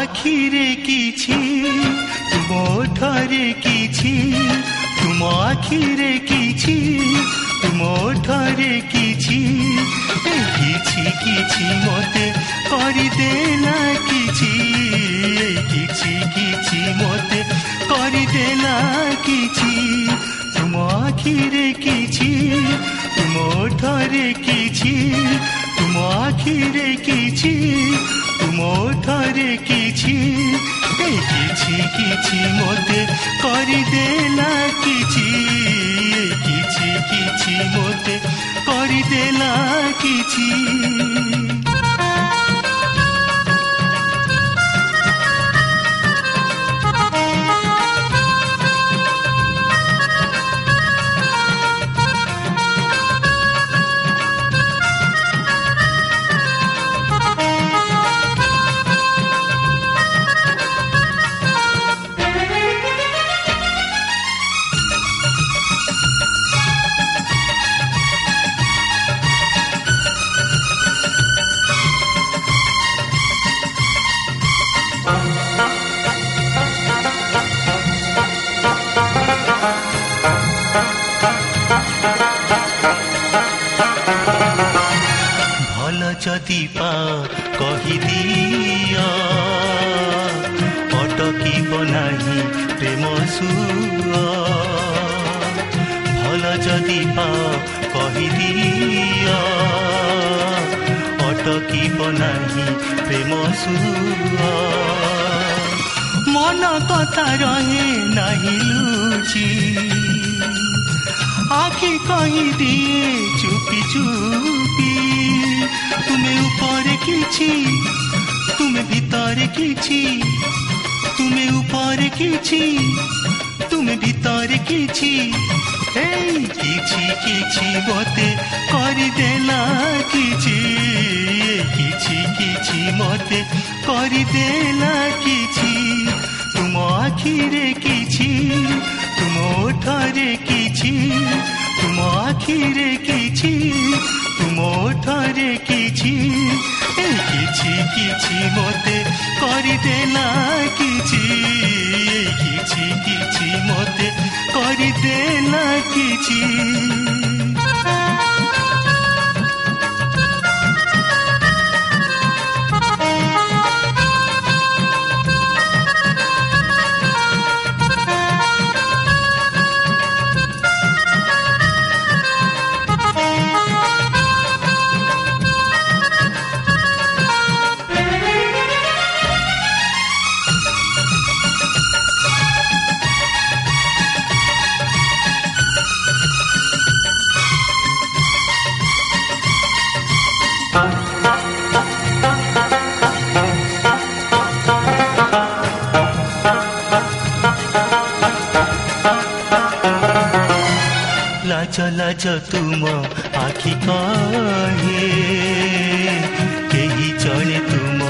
आखिरे किछि तुम ओठरे किछि तुम आखिरे किछि तुम ओठरे किछि किछि किछि मते करिदेला किछि किछि किछि मते करिदेला किछि तुम आखिरे किछि तुम ओठरे किछि तुम आखिरे किछि तुम ओठरे किछि किछि किछि मते करिदेला किछि किछि किछि मते करिदेला किछि जदि पा कहि दिया अटकीब नाही प्रेम सुआ भल जदि पा कहि दिया अटकीब नाही प्रेम सुआ मन कथा रहे नाही लुचि आखि कहि दिए चुपी चुपी तुम्हें ऊपर किछि तुम्हें भीतर किछि तुम्हें ऊपर किछि तुम्हें भीतर किछि किछि किछि मते करिदेला किछि किछि किछि मते करिदेला किछि तुम आखिरे किछि तुम ओठरे किछि तुम आखिरे किछि तुम ओठरे किछि किछि किछि मते करिदेला किछि किछि किछि मते करिदेला किछि लाज लाज तुम आखि कहे केही जणे तुम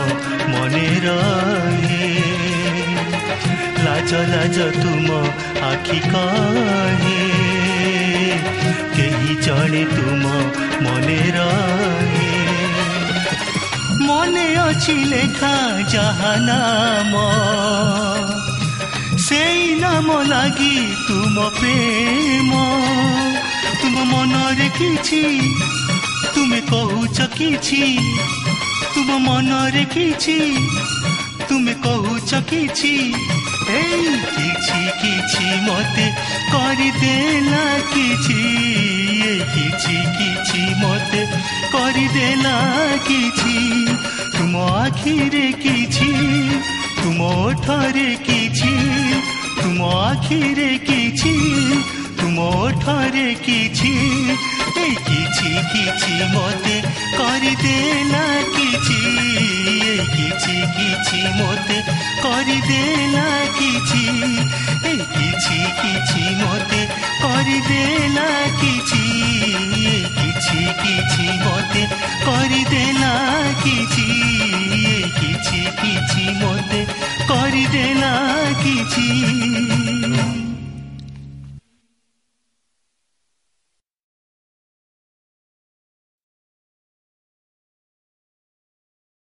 मने रहे लाज लाज तुम आखि कहे केही जणे तुम मने रहे मने अछि लेखा जहा नाम सेई नाम लागी तुम प्रेम तुम मनरे किछि तुमे कहूच किछि तुम मनरे किछि तुमे कहूच किछि किछि किछि मते करिदेला किछि किछि किछि मते करिदेला किछि तुम आखिरे किछि तुम ओठरे किछि तुम आखिरे किछि तुम ओठरे किछि किछि किछि मते करिदेला किछि किछि किछि मते करिदेला किछि किछि किछि मते करिदेला किछि किछि किछि मते करिदेला किछि किछि किछि मते करिदेला किछि।